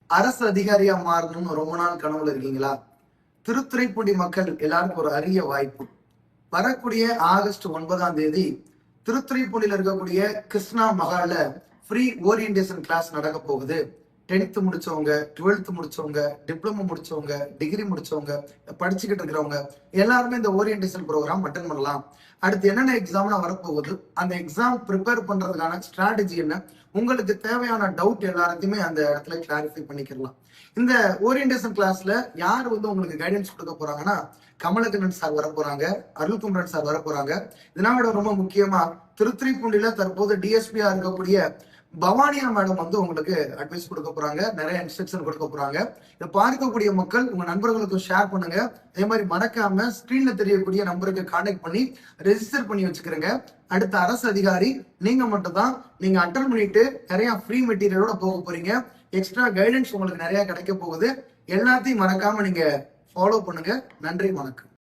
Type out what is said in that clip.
அரசு அதிகாரியா மாறணும்னு ரொம்ப நாள் கனவுல இருக்கீங்களா? திருத்துறைப்பூண்டி மக்கள் எல்லாருக்கும் ஒரு அரிய வாய்ப்பு. வரக்கூடிய ஆகஸ்ட் 9ஆம் தேதி திருத்துறைப்பூண்டியில இருக்கக்கூடிய கிருஷ்ணா மகால்ல ஃப்ரீ ஓரியன்டேஷன் கிளாஸ் நடக்க போகுது. 10th முடிச்சவங்க, 12th முடிச்சவங்க, டிப்ளமோ முடிச்சவங்க, டிகிரி முடிச்சவங்க, படிச்சுக்கிட்டு இருக்கிறவங்க எல்லாருமே இந்த ஓரியன்டேஷன் ப்ரோக்ராம் அட்டன் பண்ணலாம். அடுத்து என்னென்ன எக்ஸாம்லாம் வரப்போகுது, அந்த எக்ஸாம் ப்ரிப்பேர் பண்றதுக்கான ஸ்ட்ராட்டஜி என்ன, உங்களுக்கு தேவையான டவுட் எல்லாத்தையுமே அந்த இடத்துல கிளாரிஃபை பண்ணிக்கலாம். இந்த ஓரியன்டேஷன் கிளாஸ்ல யார் உங்களுக்கு கைடன்ஸ் கொடுக்க போறாங்கன்னா, கமலக்கண்ணன் சார் வர போறாங்க, அருள்குமரன் சார் வர போறாங்க. இதனால ரொம்ப முக்கியமா திருத்துறைப்பூண்டியில தற்போது டிஎஸ்பியா இருக்கக்கூடிய பவானியா மேடம் உங்களுக்கு அட்வைஸ் கொடுக்க போறாங்க, நிறைய இன்ஸ்ட்ரக்ஷன் கொடுக்க போறாங்க. இதை பார்க்கக்கூடிய மக்கள் உங்க நண்பர்களுக்கு ஷேர் பண்ணுங்க. அதே மாதிரி மறக்காம ஸ்கிரீன்ல தெரியக்கூடிய நம்பருக்கு கான்டாக்ட் பண்ணி ரெஜிஸ்டர் பண்ணி வச்சுக்கிறேங்க. அடுத்த அரசு அதிகாரி நீங்க மட்டும் தான். நீங்க அட்டன் பண்ணிட்டு நிறைய ஃப்ரீ மெட்டீரியலோட போக போறீங்க. எக்ஸ்ட்ரா கைடன்ஸ் உங்களுக்கு நிறைய கிடைக்க போகுது. எல்லாத்தையும் மறக்காம நீங்க ஃபாலோ பண்ணுங்க. நன்றி, வணக்கம்.